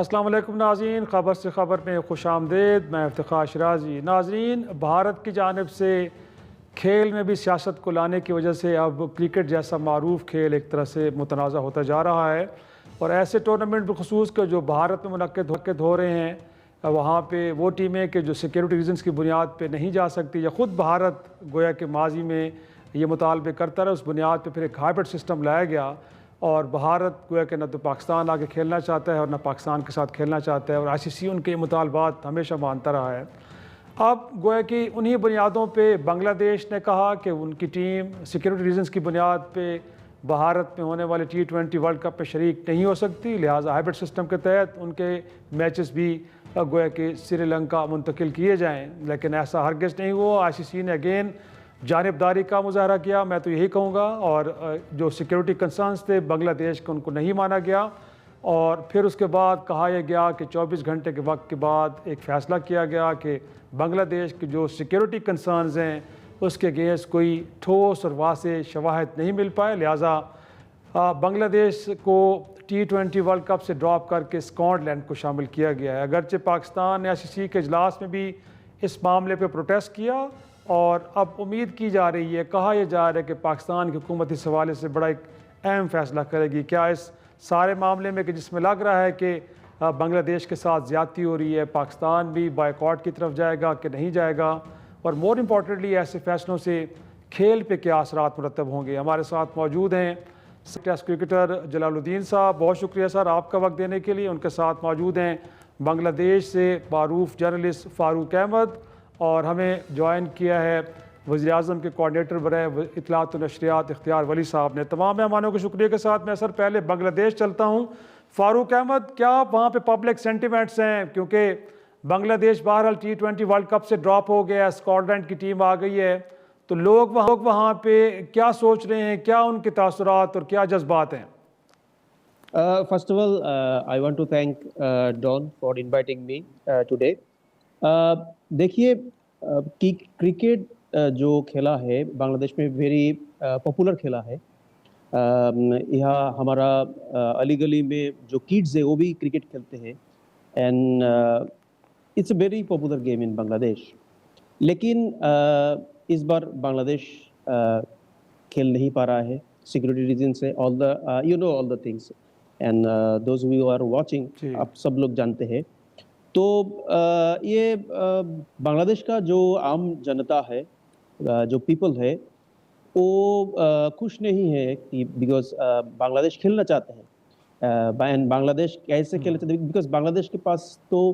السلام علیکم ناظرین، خبر سے خبر میں خوش آمدید۔ میں افتخار شرازی۔ ناظرین، بھارت کی جانب سے کھیل میں بھی سیاست کو لانے کی وجہ سے اب کرکٹ جیسا معروف کھیل ایک طرح سے متنازع ہوتا جا رہا ہے، اور ایسے ٹورنامنٹ بخصوص کے جو بھارت میں منعقد ہو رہے ہیں، وہاں پہ وہ ٹیمیں کہ جو سیکیورٹی ریزنز کی بنیاد پہ نہیں جا سکتی، یا خود بھارت گویا کہ ماضی میں یہ مطالبے کرتا رہا، اس بنیاد پہ پھر ایک ہائبرڈ سسٹم لایا گیا، اور بھارت گویا کہ نہ تو پاکستان آگے کھیلنا چاہتا ہے اور نہ پاکستان کے ساتھ کھیلنا چاہتا ہے، اور آئی سی سی ان کے مطالبات ہمیشہ مانتا رہا ہے۔ اب گویا کہ انہی بنیادوں پہ بنگلہ دیش نے کہا کہ ان کی ٹیم سیکیورٹی ریزنز کی بنیاد پہ بھارت میں ہونے والے T20 ورلڈ کپ پہ شریک نہیں ہو سکتی، لہٰذا ہائبرڈ سسٹم کے تحت ان کے میچز بھی گویا کہ سری لنکا منتقل کیے جائیں، لیکن ایسا ہرگز نہیں ہوا۔ آئی سی سی نے اگین جانبداری کا مظاہرہ کیا، میں تو یہی کہوں گا، اور جو سیکیورٹی کنسرنز تھے بنگلہ دیش کے ان کو نہیں مانا گیا، اور پھر اس کے بعد کہا یہ گیا کہ 24 گھنٹے کے وقت کے بعد ایک فیصلہ کیا گیا کہ بنگلہ دیش کی جو سیکیورٹی کنسرنز ہیں اس کے اگینسٹ کوئی ٹھوس اور واضح شواہد نہیں مل پائے، لہٰذا بنگلہ دیش کو T20 ورلڈ کپ سے ڈراپ کر کے اسکاٹ لینڈ کو شامل کیا گیا ہے۔ اگرچہ پاکستان نے آئی سی سی کے اجلاس میں بھی اس معاملے پہ پروٹیسٹ کیا، اور اب امید کی جا رہی ہے، کہا یہ جا رہا ہے کہ پاکستان کی حکومت اس حوالے سے بڑا ایک اہم فیصلہ کرے گی، کیا اس سارے معاملے میں کہ جس میں لگ رہا ہے کہ بنگلہ دیش کے ساتھ زیادتی ہو رہی ہے، پاکستان بھی بائیکاٹ کی طرف جائے گا کہ نہیں جائے گا، اور مور امپورٹنٹلی ایسے فیصلوں سے کھیل پہ کیا اثرات مرتب ہوں گے۔ ہمارے ساتھ موجود ہیں ٹیسٹ کرکٹر جلال الدین صاحب، بہت شکریہ سر آپ کا وقت دینے کے لیے۔ ان کے ساتھ موجود ہیں بنگلہ دیش سے معروف جرنلسٹ فاروق احمد، اور ہمیں جوائن کیا ہے وزیر اعظم کے کوآرڈینیٹر برائے اطلاعات و نشریات اختیار ولی صاحب نے۔ تمام مہمانوں کے شکریہ کے ساتھ میں سر پہلے بنگلہ دیش چلتا ہوں۔ فاروق احمد، کیا وہاں پہ پبلک سینٹیمنٹس ہیں؟ کیونکہ بنگلہ دیش بہرحال T20 ورلڈ کپ سے ڈراپ ہو گیا ہے، اسکاٹ لینڈ کی ٹیم آ گئی ہے، تو لوگ وہاں پہ کیا سوچ رہے ہیں، کیا ان کے تاثرات اور کیا جذبات ہیں؟ First of all, I want to thank Don for inviting me today. دیکھیے کرکٹ جو کھیلا ہے بنگلہ دیش میں ویری پاپولر کھیلا ہے۔ یہاں ہمارا علی گلی میں جو کڈز ہے وہ بھی کرکٹ کھیلتے ہیں، and it's a very popular game in Bangladesh. لیکن اس بار بنگلہ دیش کھیل نہیں پا رہا ہے، سیکورٹی ریزن سے، all the things and those who are watching آپ سب لوگ جانتے ہیں۔ تو یہ بنگلہ دیش کا جو عام جنتا ہے، جو پیپل ہے، وہ خوش نہیں ہے کہ بیکاز بنگلہ دیش کھیلنا چاہتے ہیں، بنگلہ دیش کیسے کھیلنا چاہتے ہیں، بیکاز بنگلہ دیش کے پاس تو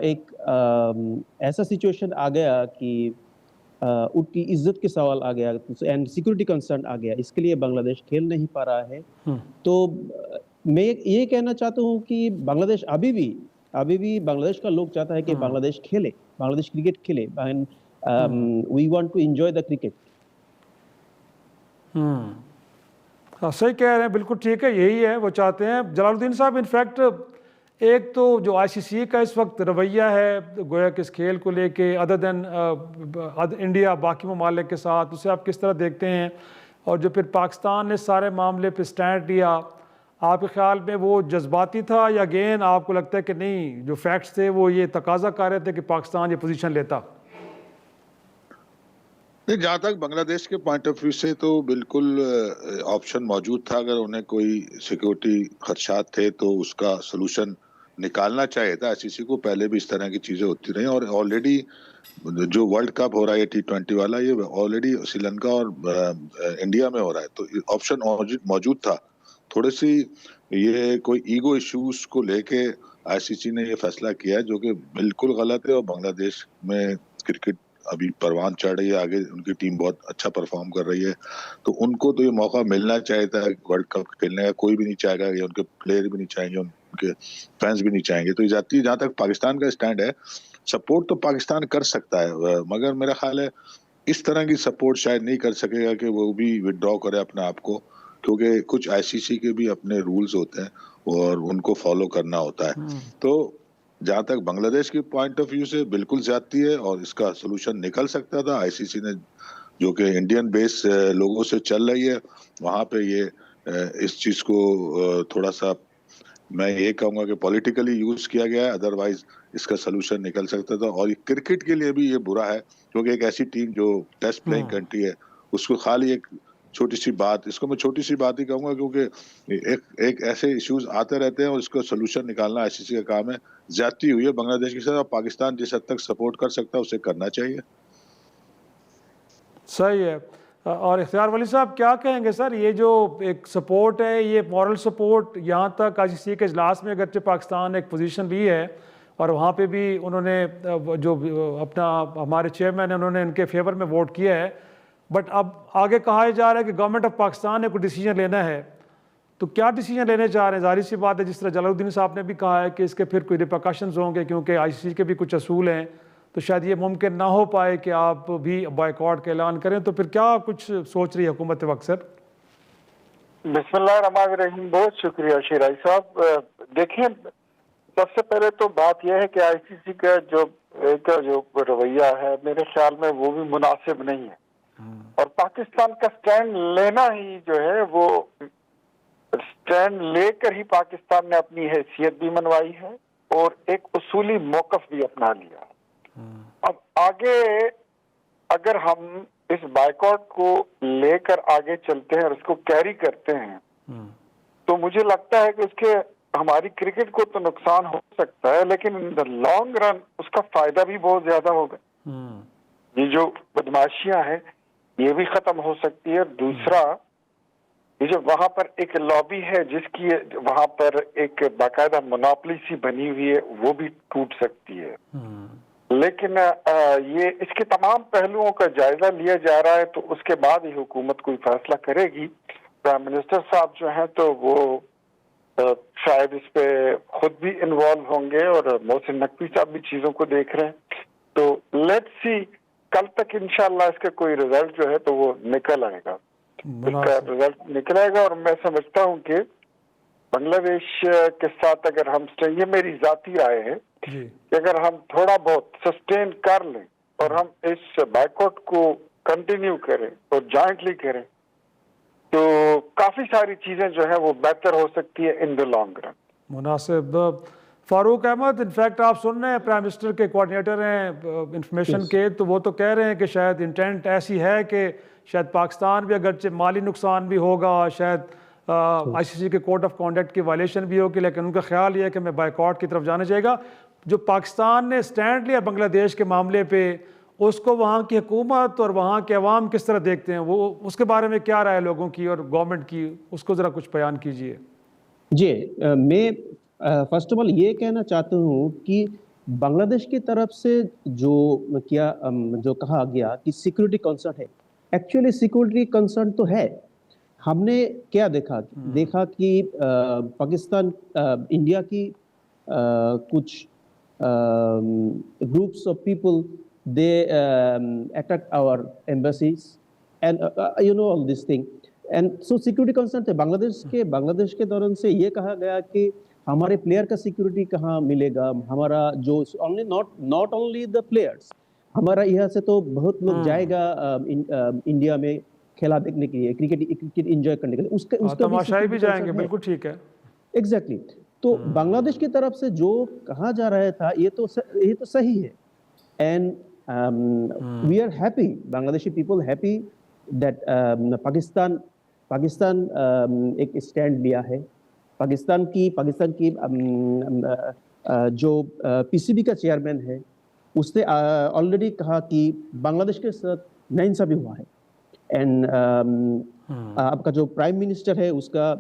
ایک ایسا سچویشن آ گیا کہ ان کی عزت کے سوال آ گیا اینڈ سیکورٹی کنسرن آ گیا، اس کے لیے بنگلہ دیش کھیل نہیں پا رہا ہے۔ تو میں یہ کہنا چاہتا ہوں کہ بنگلہ دیش ابھی بھی بنگلہ دیش کا لوگ چاہتا ہے کہ بنگلہ دیش کھیلے، بنگلہ دیش کرکٹ کھیلے، we want to enjoy the cricket. صحیح کہہ رہے ہیں، بالکل ٹھیک ہے، یہی ہے وہ چاہتے ہیں۔ جلال الدین صاحب، انفیکٹ ایک تو جو آئی سی سی کا اس وقت رویہ ہے گویا کہ اس کھیل کو لے کے ادر دین انڈیا باقی ممالک کے ساتھ، اسے آپ کس طرح دیکھتے ہیں؟ اور جو پھر پاکستان نے سارے معاملے پہ سٹینڈ لیا، آپ کے خیال میں وہ جذباتی تھا، یا اگین آپ کو لگتا ہے کہ نہیں، جو فیکٹس تھے وہ یہ تقاضا کر رہے تھے کہ پاکستان یہ پوزیشن لیتا؟ جہاں تک بنگلہ دیش کے پوائنٹ آف ویو سے تو بالکل آپشن موجود تھا، اگر انہیں کوئی سیکیورٹی خدشات تھے تو اس کا سلوشن نکالنا چاہیے تھا۔ آئی سی سی کو پہلے بھی اس طرح کی چیزیں ہوتی رہی، اور آلریڈی جو ورلڈ کپ ہو رہا ہے T20 والا، یہ آلریڈی سری لنکا اور انڈیا میں ہو رہا ہے، تو آپشن موجود تھا۔ تھوڑی سی یہ کوئی ایگو ایشوز کو لے کے آئی سی سی نے یہ فیصلہ کیا ہے، جو کہ بالکل غلط ہے، اور بنگلہ دیش میں کرکٹ ابھی پروان چڑھ رہی ہے، آگے ان کی ٹیم بہت اچھا پرفارم کر رہی ہے، تو ان کو تو یہ موقع ملنا چاہیے تھا ورلڈ کپ کھیلنے کا۔ کوئی بھی نہیں چاہے گا، یا ان کے پلیئر بھی نہیں چاہیں گے، ان کے فینس بھی نہیں چاہیں گے۔ تو جہاں تک پاکستان کا اسٹینڈ ہے، سپورٹ تو پاکستان کر سکتا ہے، مگر میرا خیال ہے اس طرح کی سپورٹ شاید نہیں کر سکے گا کہ وہ بھی وڈرا کرے اپنے آپ کو، کیونکہ کچھ آئی سی سی کے بھی اپنے رولز ہوتے ہیں اور ان کو فالو کرنا ہوتا ہے۔ تو جہاں تک بنگلہ دیش کے پوائنٹ آف ویو سے بالکل زیادتی ہے، اور اس کا سلوشن نکل سکتا تھا۔ آئی سی سی نے جو کہ انڈین بیس لوگوں سے چل رہی ہے، وہاں پہ یہ اس چیز کو تھوڑا سا میں یہ کہوں گا کہ پولیٹیکلی یوز کیا گیا ہے، ادروائز اس کا سلوشن نکل سکتا تھا. اور کرکٹ کے لیے بھی یہ برا ہے کیونکہ ایک ایسی ٹیم جو ٹیسٹ پلئنگ کنٹری ہے اس کو خالی ایک چھوٹی سی بات، اس کو میں چھوٹی سی بات ہی کہوں گا کیونکہ ایک ایسے ایشوز آتے رہتے ہیں اور اس کو سلوشن نکالنا آئی سی سی کا کام ہے. زیادتی ہوئی ہے بنگلہ دیش کے ساتھ، اور پاکستان جس حد تک سپورٹ کر سکتا ہے اسے کرنا چاہیے. صحیح ہے. اور اختیار ولی صاحب کیا کہیں گے سر، یہ جو ایک سپورٹ ہے، یہ مورل سپورٹ، یہاں تک آئی سی سی کے اجلاس میں اگرچہ پاکستان نے ایک پوزیشن لی ہے اور وہاں پہ بھی انہوں نے جو اپنا ہمارے چیئرمین ہیں انہوں نے ان کے فیور میں ووٹ کیا ہے، بٹ اب آگے کہا جا رہا ہے کہ گورنمنٹ آف پاکستان نے کوئی ڈیسیجن لینا ہے، تو کیا ڈیسیجن لینے چاہ رہے ہیں؟ ظاہر سی بات ہے جس طرح جلال الدین صاحب نے بھی کہا ہے کہ اس کے پھر کوئی ریپرکشنز ہوں گے کیونکہ آئی سی سی کے بھی کچھ اصول ہیں، تو شاید یہ ممکن نہ ہو پائے کہ آپ بھی بائیکاٹ کا اعلان کریں. تو پھر کیا کچھ سوچ رہی ہے حکومت وقت سر؟ بسم اللہ الرحمن الرحیم. بہت شکریہ شیرائی صاحب. دیکھیں، سب سے پہلے تو بات یہ ہے کہ آئی سی سی کا جو رویہ ہے میرے خیال میں وہ بھی مناسب نہیں ہے، اور پاکستان کا سٹینڈ لینا ہی جو ہے وہ سٹینڈ لے کر ہی پاکستان نے اپنی حیثیت بھی منوائی ہے اور ایک اصولی موقف بھی اپنا لیا. اب آگے اگر ہم اس بائیکاٹ کو لے کر آگے چلتے ہیں اور اس کو کیری کرتے ہیں تو مجھے لگتا ہے کہ اس کے ہماری کرکٹ کو تو نقصان ہو سکتا ہے، لیکن ان دا لانگ رن اس کا فائدہ بھی بہت زیادہ ہوگا. یہ جو بدماشیاں ہیں یہ بھی ختم ہو سکتی ہے. دوسرا، یہ جو وہاں پر ایک لابی ہے جس کی وہاں پر ایک باقاعدہ مونوپلی سی بنی ہوئی ہے وہ بھی ٹوٹ سکتی ہے. لیکن یہ اس کے تمام پہلوؤں کا جائزہ لیا جا رہا ہے تو اس کے بعد ہی حکومت کوئی فیصلہ کرے گی. پرائم منسٹر صاحب جو ہیں تو وہ شاید اس پہ خود بھی انوالو ہوں گے، اور محسن نقوی صاحب بھی چیزوں کو دیکھ رہے ہیں. تو لیٹس سی، کل تک انشاءاللہ اس کا کوئی رزلٹ جو ہے تو وہ نکل آئے گا. اس کا رزلٹ نکل آئے گا اور میں سمجھتا ہوں کہ بنگلہ دیش کے ساتھ اگر ہم یہ میری ذاتی رائے ہے کہ اگر ہم تھوڑا بہت سسٹین کر لیں اور ہم اس بائیکاٹ کو کنٹینیو کریں اور جوائنٹلی کریں تو کافی ساری چیزیں جو ہیں وہ بہتر ہو سکتی ہے ان دا لانگ رن. مناسب. فاروق احمد، انفیکٹ آپ سن رہے ہیں پرائم منسٹر کے کوآرڈینیٹر ہیں انفارمیشن کے، تو وہ تو کہہ رہے ہیں کہ شاید انٹینٹ ایسی ہے کہ شاید پاکستان بھی اگرچہ مالی نقصان بھی ہوگا، شاید آئی سی سی کے کوڈ آف کانڈکٹ کی وائلیشن بھی ہوگی، لیکن ان کا خیال یہ ہے کہ میں بائیکاٹ کی طرف جانا چاہیے گا. جو پاکستان نے سٹینڈ لیا بنگلہ دیش کے معاملے پہ، اس کو وہاں کی حکومت اور وہاں کے عوام کس طرح دیکھتے ہیں؟ وہ اس کے بارے میں کیا رائے لوگوں کی اور گورنمنٹ کی، اس کو ذرا کچھ بیان کیجیے. جی، میں فرسٹ آف آل یہ کہنا چاہتا ہوں کہ بنگلہ دیش کی طرف سے جو کہا گیا کہ سیکورٹی کنسرن ہے، ایکچولی سیکورٹی کنسرن تو ہے. ہم نے کیا دیکھا کہ پاکستان انڈیا کی کچھ groups of people they attack our embassies and you know all this thing. And so security concern تھے بنگلہ دیش کے دوران سے یہ کہا گیا کہ ہمارے پلیئر کا سیکورٹی کہاں ملے گا. ہمارا جو ناٹ اونلی دا پلیئرس، ہمارا یہاں سے تو بہت لوگ جائے گا انڈیا میں کھیلا دیکھنے کے لیے، کرکٹ انجوائے کرنے کے لیے، اس کا تماشائی بھی جائیں گے. بالکل ٹھیک ہے. ایگزیکٹلی. تو بنگلہ دیش کی طرف سے جو کہا جا رہا تھا یہ تو صحیح ہے. اینڈ وی آر ہیپی، بنگلہ دیشی پیپل ہیپی دیٹ پاکستان ایک اسٹینڈ لیا ہے. پاکستان کی جو پی سی بی کا چیئرمین ہے اس نے آلریڈی کہا کہ بنگلہ دیش کے ساتھ ناانصافی ہوا ہے. اینڈ آپ کا جو پرائم منسٹر ہے اس کا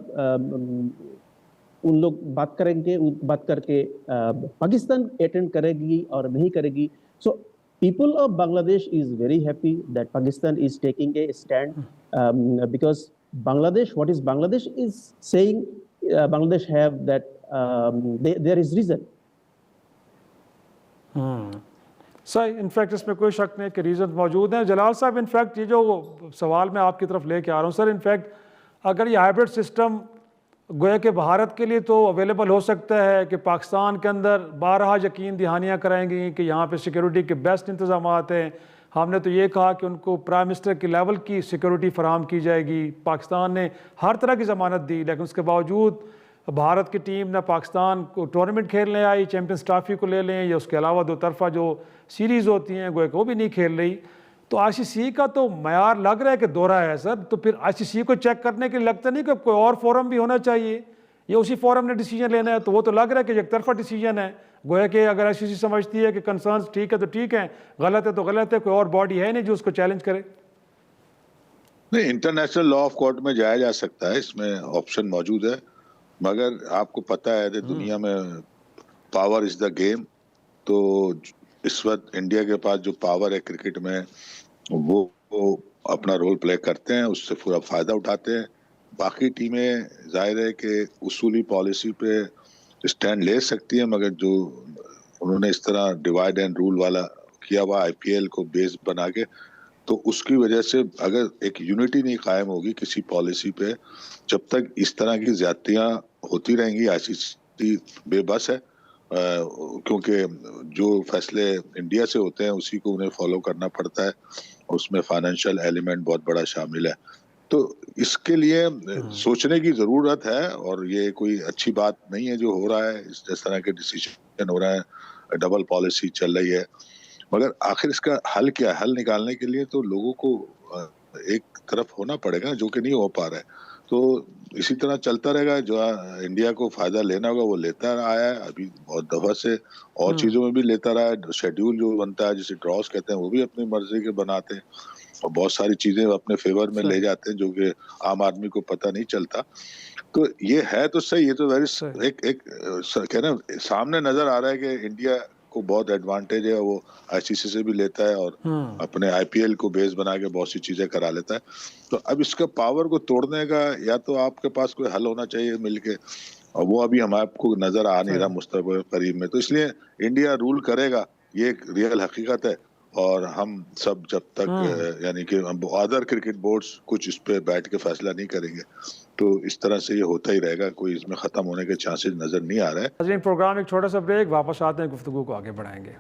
ان لوگ بات کریں گے، بات کر کے پاکستان اٹینڈ کرے گی اور نہیں کرے گی. سو پیپل آف بنگلہ دیش is very happy that Pakistan is taking a stand because Bangladesh, what is Bangladesh is saying, Bangladesh have that there is reason. صحیح. انفیکٹ اس میں کوئی شک نہیں کہ ریزن موجود ہیں. جلال صاحب، انفیکٹ یہ جو سوال میں آپ کی طرف لے کے آ رہا ہوں سر، انفیکٹ اگر یہ ہائبرڈ سسٹم گویا کہ بھارت کے لیے تو اویلیبل ہو سکتا ہے کہ پاکستان کے اندر بارہا یقین دہانیاں کرائیں گی کہ یہاں پہ سیکیورٹی کے بیسٹ انتظامات ہیں. ہم نے تو یہ کہا کہ ان کو پرائم منسٹر کی لیول کی سیکیورٹی فراہم کی جائے گی. پاکستان نے ہر طرح کی ضمانت دی، لیکن اس کے باوجود بھارت کی ٹیم نہ پاکستان کو ٹورنامنٹ کھیلنے آئی، چیمپئنز ٹرافی کو لے لیں یا اس کے علاوہ دو طرفہ جو سیریز ہوتی ہیں گویا کہ وہ بھی نہیں کھیل رہی. تو آئی سی سی کا تو معیار لگ رہا ہے کہ دوہرا ہے سر. تو پھر آئی سی سی کو چیک کرنے کے لیے لگتا نہیں کہ کوئی اور فورم بھی ہونا چاہیے، یا اسی فورم نے ڈیسیجن لینا ہے؟ تو وہ تو لگ رہا ہے کہ ایک طرفہ ڈیسیجن ہے. گویا کہ اگر آئی سی سی سمجھتی ہے کہ کنسرنز ٹھیک ہے تو ٹھیک ہے، غلط ہے تو غلط ہے، کوئی اور باڈی ہے نہیں جو اس کو چیلنج کرے. نہیں، انٹرنیشنل لا آف کورٹ میں جایا جا سکتا ہے، اس میں آپشن موجود ہے. مگر آپ کو پتہ ہے کہ دنیا میں پاور از دا گیم. تو اس وقت انڈیا کے پاس جو پاور ہے کرکٹ میں، وہ اپنا رول پلے کرتے ہیں، اس سے پورا فائدہ اٹھاتے ہیں. باقی ٹیمیں ظاہر ہے کہ اصولی پالیسی پہ اسٹینڈ لے سکتی ہیں، مگر جو انہوں نے اس طرح ڈیوائڈ اینڈ رول والا کیا ہوا آئی پی ایل کو بیس بنا کے، تو اس کی وجہ سے اگر ایک یونٹی نہیں قائم ہوگی کسی پالیسی پہ، جب تک اس طرح کی زیادتیاں ہوتی رہیں گی. آئی سی سی بے بس ہے، کیونکہ جو فیصلے انڈیا سے ہوتے ہیں اسی کو انہیں فالو کرنا پڑتا ہے. اس میں فائنینشیل ایلیمنٹ بہت بڑا شامل ہے. تو اس کے لیے سوچنے کی ضرورت ہے، اور یہ کوئی اچھی بات نہیں ہے جو ہو رہا ہے. اس طرح کے ڈیسیجن ہو رہا ہے، ڈبل پالیسی چل رہی ہے. مگر آخر اس کا حل کیا ہے؟ حل نکالنے کے لیے تو لوگوں کو ایک طرف ہونا پڑے گا، جو کہ نہیں ہو پا رہا ہے. تو اسی طرح چلتا رہے گا. جو انڈیا کو فائدہ لینا ہوگا وہ لیتا آیا ہے ابھی بہت دفعہ سے، اور چیزوں میں بھی لیتا رہا ہے. شیڈیول جو بنتا ہے جسے ڈراز کہتے ہیں، وہ بھی اپنی مرضی کے بناتے ہیں، اور بہت ساری چیزیں اپنے فیور میں لے جاتے ہیں جو کہ عام آدمی کو پتہ نہیں چلتا. تو یہ ہے تو صحیح، یہ تو ایک کہنا سامنے نظر آ رہا ہے کہ انڈیا کو بہت ایڈوانٹیج ہے. وہ آئی سی سی سے بھی لیتا ہے اور اپنے آئی پی ایل کو بیس بنا کے بہت سی چیزیں کرا لیتا ہے. تو اب اس کا پاور کو توڑنے کا یا تو آپ کے پاس کوئی حل ہونا چاہیے مل کے، اور وہ ابھی ہم آپ کو نظر آ نہیں رہا مستقبل قریب میں. تو اس لیے انڈیا رول کرے گا، یہ ایک ریئل حقیقت ہے. اور ہم سب جب تک یعنی کہ ادر کرکٹ بورڈز کچھ اس پہ بیٹھ کے فیصلہ نہیں کریں گے، تو اس طرح سے یہ ہوتا ہی رہے گا. کوئی اس میں ختم ہونے کے چانسز نظر نہیں آ رہا ہے. پروگرام ایک چھوٹا سا بریک، واپس آتے ہیں، گفتگو کو آگے بڑھائیں گے.